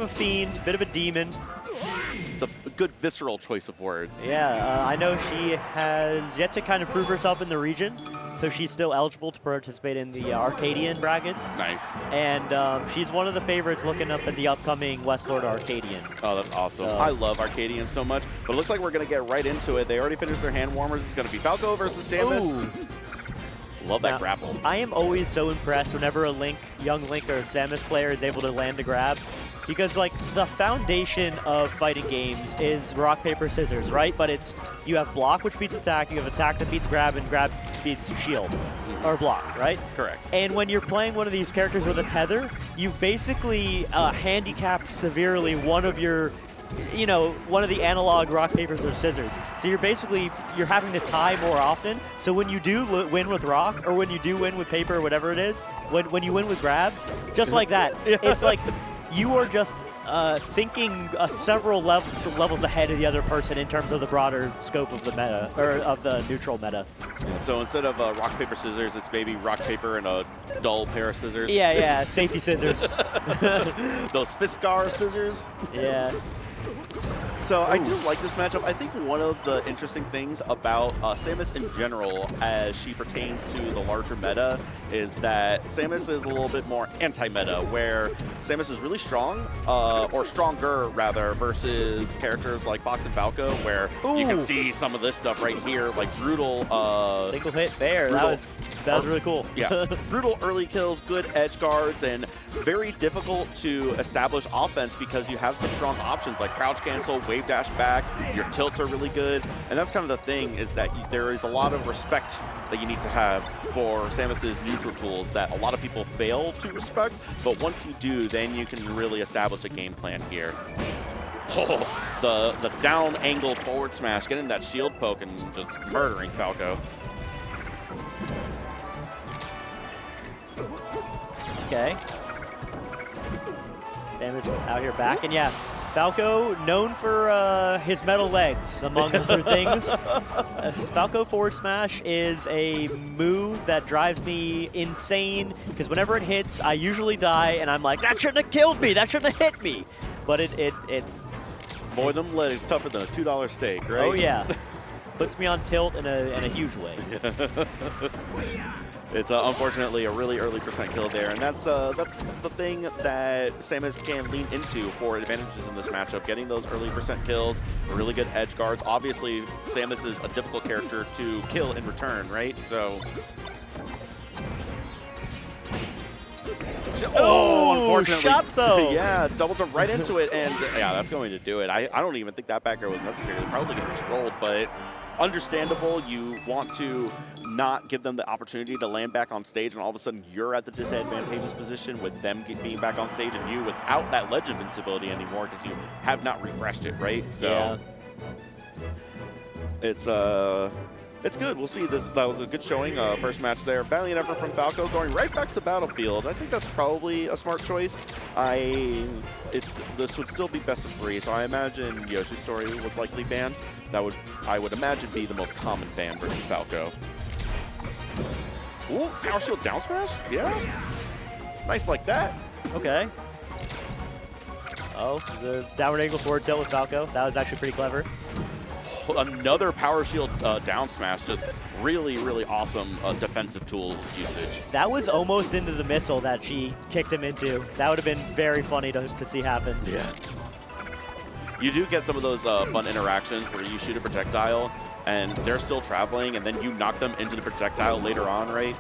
a fiend, bit of a demon. It's a good visceral choice of words. Yeah, I know she has yet to kind of prove herself in the region, so she's still eligible to participate in the Arcadian brackets. Nice. And she's one of the favorites looking up at the upcoming West Florida Arcadian. Oh, that's awesome. So. I love Arcadian so much, but it looks like we're going to get right into it. They already finished their hand warmers. It's going to be Falco versus Samus. Ooh. Love that grapple. I am always so impressed whenever a young Link or Samus player is able to land a grab. Because, like, the foundation of fighting games is rock, paper, scissors, right? But it's, you have block, which beats attack, you have attack that beats grab, and grab beats shield, or block, right? Correct. And when you're playing one of these characters with a tether, you've basically handicapped severely one of your, you know, one of the analog rock, papers, or scissors. So you're having to tie more often. So when you do win with rock, or when you do win with paper, or whatever it is, when you win with grab, just like that, it's like, you are just thinking several levels ahead of the other person in terms of the broader scope of the meta, or of the neutral meta. Yeah, so instead of rock, paper, scissors, it's maybe rock, paper, and a dull pair of scissors. Yeah, safety scissors. Those Fiskar scissors. Yeah. So I do like this matchup. I think one of the interesting things about Samus in general, as she pertains to the larger meta, is that Samus is a little bit more anti-meta, where Samus is really strong, or stronger rather, versus characters like Fox and Falco, where you can see some of this stuff right here, like brutal. Single hit fair. Brutal, that was really cool. Yeah, brutal early kills, good edge guards, and very difficult to establish offense because you have some strong options like crouch cancel, wave dash back, your tilts are really good, and that's kind of the thing, is that there is a lot of respect that you need to have for Samus's neutral tools that a lot of people fail to respect, but once you do, then you can really establish a game plan here. Oh, the down angle forward smash, getting that shield poke and just murdering Falco. Okay. Samus out here back, and yeah, Falco known for his metal legs, among other things. Falco forward smash is a move that drives me insane, because whenever it hits, I usually die, and I'm like, that shouldn't have killed me, that shouldn't have hit me. But it more than legs, tougher than a $2 steak, right? Oh yeah, puts me on tilt in a huge way. It's unfortunately a really early percent kill there, and that's the thing that Samus can lean into for advantages in this matchup, getting those early percent kills, really good edge guards. Obviously, Samus is a difficult character to kill in return, right? So. Oh, unfortunately. Shot so. Yeah, double jump right into it, and yeah, that's going to do it. I don't even think that back air was necessary. They're probably going to just rolled, but understandable. You want to not give them the opportunity to land back on stage, and all of a sudden you're at the disadvantageous position with them being back on stage and you without that ledge invincibility anymore because you have not refreshed it, right? So yeah. It's good. We'll see. That was a good showing. First match there. Valiant effort from Falco, going right back to Battlefield. I think that's probably a smart choice. This would still be best of 3, so I imagine Yoshi's Story was likely banned. That would, I would imagine, be the most common ban versus Falco. Ooh, power shield down smash? Yeah. Nice like that. Okay. Oh, the downward angle forward tilt with Falco. That was actually pretty clever. Another power shield down smash, just really, really awesome defensive tool usage. That was almost into the missile that she kicked him into. That would have been very funny to see happen. Yeah. You do get some of those fun interactions where you shoot a projectile and they're still traveling and then you knock them into the projectile later on, right?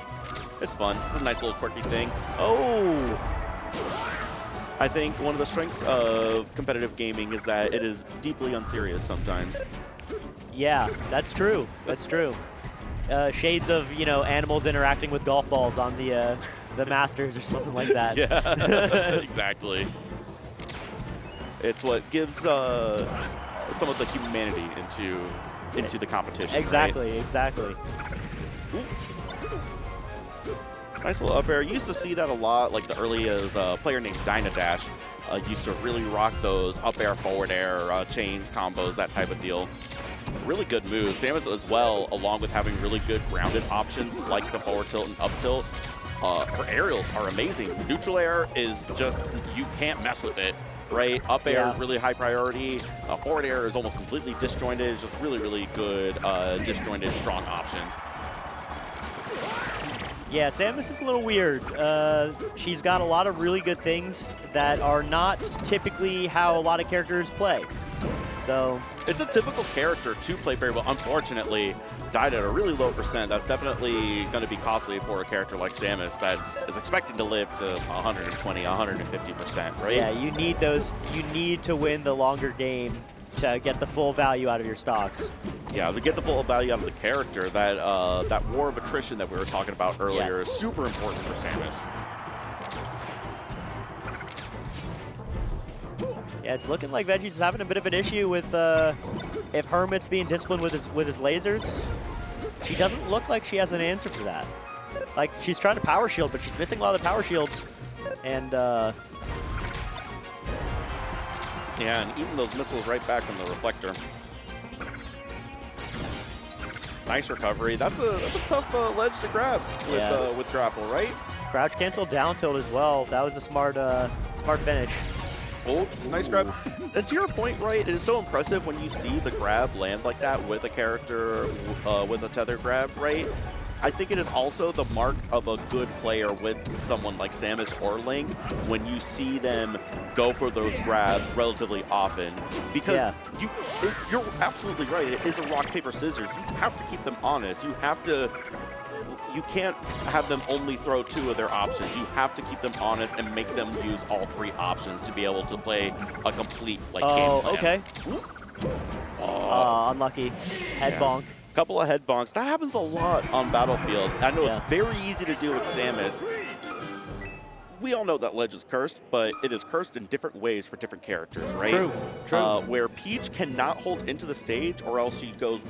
It's fun. It's a nice little quirky thing. Oh! I think one of the strengths of competitive gaming is that it is deeply unserious sometimes. Yeah, that's true. That's true. Shades of, you know, animals interacting with golf balls on the Masters or something like that. Yeah, exactly. It's what gives some of the humanity into the competition. Exactly, right? Exactly. Ooh. Nice little up air. You used to see that a lot, like the earliest player named Dynadash used to really rock those up air, forward air, chains, combos, that type of deal. Really good moves. Samus as well, along with having really good grounded options like the forward tilt and up tilt. Her aerials are amazing. Neutral air is just, you can't mess with it. right? Up air is really high priority. Forward air is almost completely disjointed. It's just really, really good disjointed, strong options. Yeah, Samus is a little weird. She's got a lot of really good things that are not typically how a lot of characters play. So it's a typical character to play very well. Unfortunately, died at a really low percent. That's definitely going to be costly for a character like Samus that is expecting to live to 120, 150%, right? Yeah, you need those. You need to win the longer game to get the full value out of your stocks. Yeah, to get the full value out of the character, that war of attrition that we were talking about earlier is super important for Samus. Yeah, it's looking like Veggies is having a bit of an issue with if Hermit's being disciplined with his lasers. She doesn't look like she has an answer for that. Like, she's trying to power shield, but she's missing a lot of the power shields. And yeah, and eating those missiles right back from the reflector. Nice recovery. That's a tough ledge to grab with grapple, right? Crouch cancel down tilt as well. That was a smart finish. Oh, nice grab. And to your point, right, it is so impressive when you see the grab land like that with a character with a tether grab, right? I think it is also the mark of a good player with someone like Samus or Link when you see them go for those grabs relatively often. Because you're absolutely right. It is a rock, paper, scissors. You have to keep them honest. You can't have them only throw 2 of their options. You have to keep them honest and make them use all 3 options to be able to play a complete game plan. Okay. Unlucky. Head bonk. Couple of head bonks. That happens a lot on Battlefield. I know it's very easy to do with Samus. We all know that ledge is cursed, but it is cursed in different ways for different characters, right? True. Where Peach cannot hold into the stage or else she goes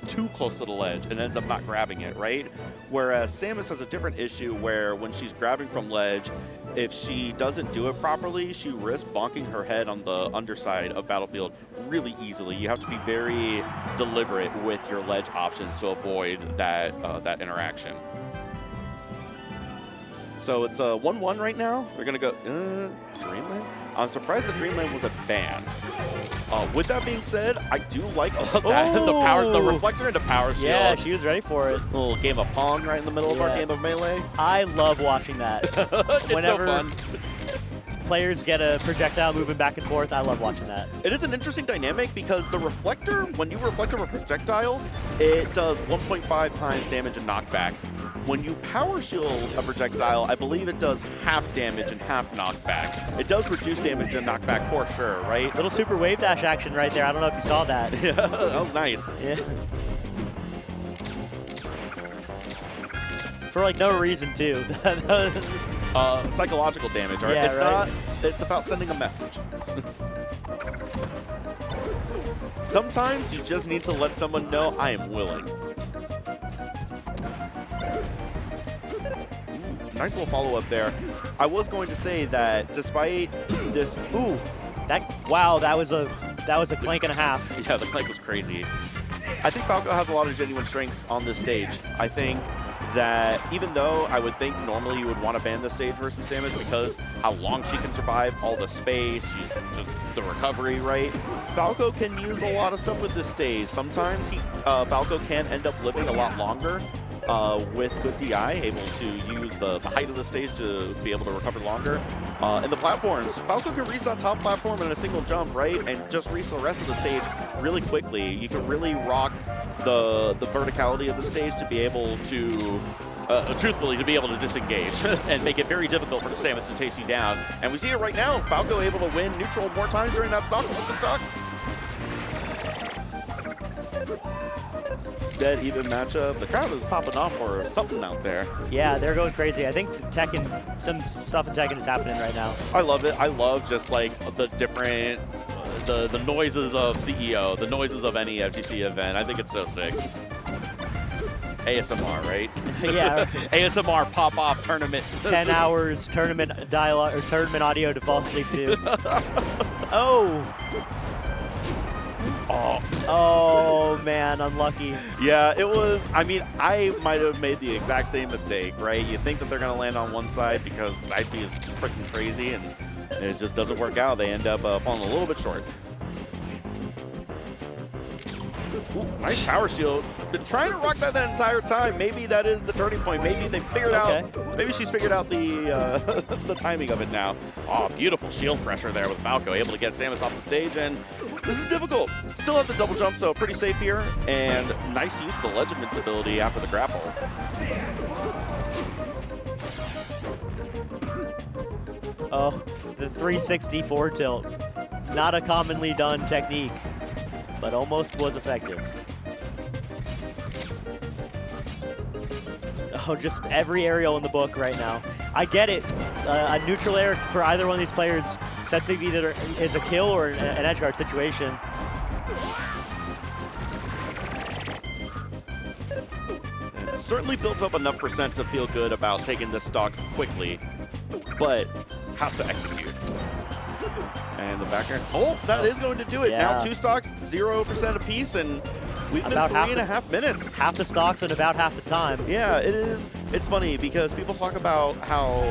too close to the ledge and ends up not grabbing it, right? Whereas Samus has a different issue where when she's grabbing from ledge, if she doesn't do it properly, she risks bonking her head on the underside of Battlefield really easily. You have to be very deliberate with your ledge options to avoid that interaction. So it's 1-1 right now. We're gonna go Dreamland. I'm surprised the Dreamland was a ban. With that being said, I do like that the reflector into power shield. Yeah, she was ready for it. A little game of Pong right in the middle of our game of Melee. I love watching that. It's Whenever so fun. Players get a projectile moving back and forth, I love watching that. It is an interesting dynamic because the reflector, when you reflect a projectile, it does 1.5 times damage and knockback. When you power shield a projectile, I believe it does half damage and half knockback. It does reduce damage and knockback for sure, right? Little super wave dash action right there. I don't know if you saw that. Yeah, that was nice. Yeah. For like no reason too. Psychological damage, right? Yeah, It's about sending a message. Sometimes you just need to let someone know I am willing. Nice little follow-up there. I was going to say that despite this... Wow, that was a clank and a half. Yeah, the clank was crazy. I think Falco has a lot of genuine strengths on this stage. I think that even though I would think normally you would want to ban this stage versus Samus because how long she can survive, all the space, just the recovery, right? Falco can use a lot of stuff with this stage. Sometimes Falco can end up living a lot longer with good DI, able to use the height of the stage to be able to recover longer. And the platforms, Falco can reach that top platform in a single jump, right? And just reach the rest of the stage really quickly. You can really rock the verticality of the stage to be able to, truthfully, to be able to disengage and make it very difficult for Samus to chase you down. And we see it right now, Falco able to win neutral more times during that stock with the stock. Dead even matchup. The crowd is popping off for something out there. Yeah, they're going crazy. I think some stuff in Tekken is happening right now. I love it. I love just like the different, the noises of CEO, the noises of any FGC event. I think it's so sick. ASMR, right? Yeah. ASMR pop-off tournament. 10 hours tournament dialogue or tournament audio to fall asleep to. Oh. Oh, man, unlucky. Yeah, it was, I mean, I might have made the exact same mistake, right? You think that they're going to land on one side because side B is freaking crazy, and It just doesn't work out. They end up falling a little bit short. Ooh, nice power shield. Been trying to rock that entire time. Maybe that is the turning point. Maybe they figured out. Maybe she's figured out the the timing of it now. Oh, beautiful shield pressure there with Falco, able to get Samus off the stage, and this is difficult. Still have the double jump, so pretty safe here, and nice use of the ledge invincibility after the grapple. Oh, the 360 forward tilt. Not a commonly done technique, but almost was effective. Oh, just every aerial in the book right now. I get it. A neutral air for either one of these players sets it either is a kill or an edge guard situation. And certainly built up enough percent to feel good about taking this stock quickly, but has to execute. And the back air. Oh, that is going to do it. Yeah. Now 2 stocks, 0% apiece, and we've been About 3.5 minutes. Half the stocks in about half the time. Yeah, it is. It's funny because people talk about how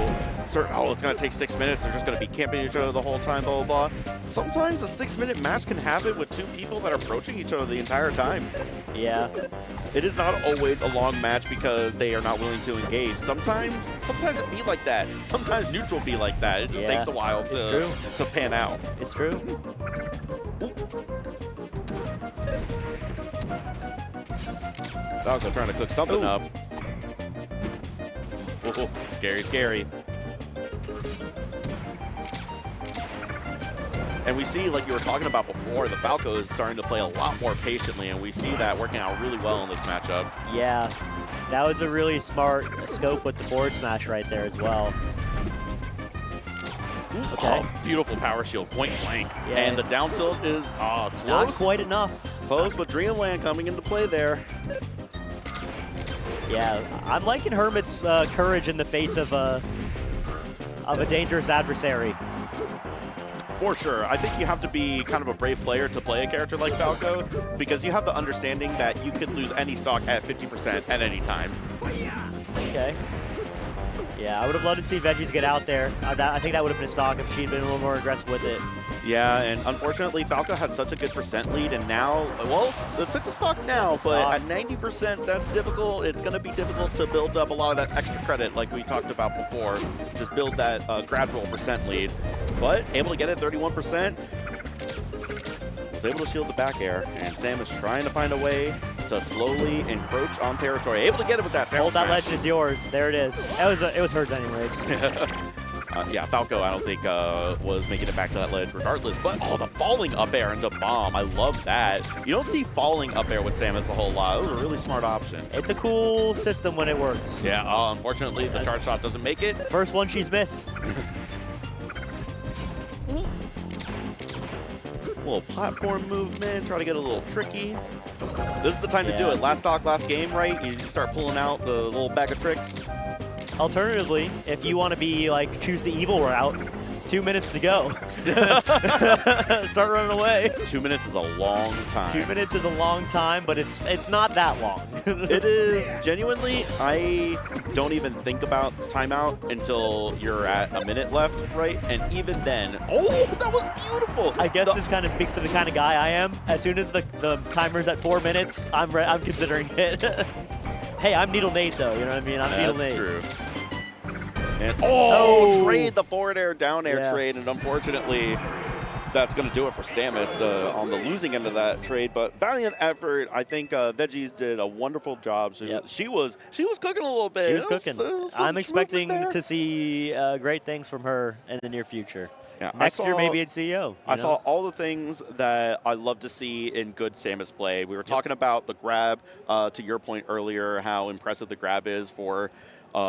it's going to take 6 minutes. They're just going to be camping each other the whole time, blah, blah, blah. Sometimes a 6-minute match can happen with 2 people that are approaching each other the entire time. Yeah. It is not always a long match because they are not willing to engage. Sometimes it be like that. Sometimes neutral be like that. It just takes a while to pan out. It's true. Falco trying to cook something up. Oh, scary, scary. And we see, like you were talking about before, the Falco is starting to play a lot more patiently, and we see that working out really well in this matchup. Yeah, that was a really smart scope with the forward smash right there as well. Okay. Oh, beautiful power shield, point blank. Yeah. And the down tilt is close. Not quite enough. Close, but Dreamland coming into play there. Yeah, I'm liking Hermit's courage in the face of a dangerous adversary. For sure. I think you have to be kind of a brave player to play a character like Falco, because you have the understanding that you could lose any stock at 50% at any time. Okay. Yeah, I would have loved to see Veggies get out there. I think that would have been a stock if she'd been a little more aggressive with it. Yeah, and unfortunately, Falco had such a good percent lead, and now, well, it took the stock now, but at 90%, that's difficult. It's going to be difficult to build up a lot of that extra credit like we talked about before. Just build that gradual percent lead. But able to get it 31%. Was able to shield the back air, and Samus trying to find a way to slowly encroach on territory. Able to get it with that. Hold that ledge, it's yours. There it is. It was hers anyways. Yeah, Falco, I don't think was making it back to that ledge regardless. But the falling up air into bomb, I love that. You don't see falling up air with Samus a whole lot. It was a really smart option. It's a cool system when it works. Yeah, unfortunately, the charge shot doesn't make it. First one she's missed. Little platform movement, try to get a little tricky. This is the time to do it. Last stock, last game, right? You start pulling out the little bag of tricks. Alternatively, if you want to be like, choose the evil route, 2 minutes to go. Start running away. 2 minutes is a long time. 2 minutes is a long time, but it's not that long. It is. Genuinely, I don't even think about timeout until you're at a minute left, right? And even then, that was beautiful. I guess this kind of speaks to the kind of guy I am. As soon as the timer's at 4 minutes, I'm considering it. Hey, I'm Needle Nate, though. You know what I mean? I'm Needle Nate. That's true. And trade the forward air, down air trade, and unfortunately, that's going to do it for Samus on the losing end of that trade. But valiant effort. I think Veggies did a wonderful job. She was cooking a little bit. She was cooking. I'm expecting to see great things from her in the near future. Yeah, Next year, maybe it's CEO. I saw all the things that I love to see in good Samus play. We were talking about the grab, to your point earlier, how impressive the grab is for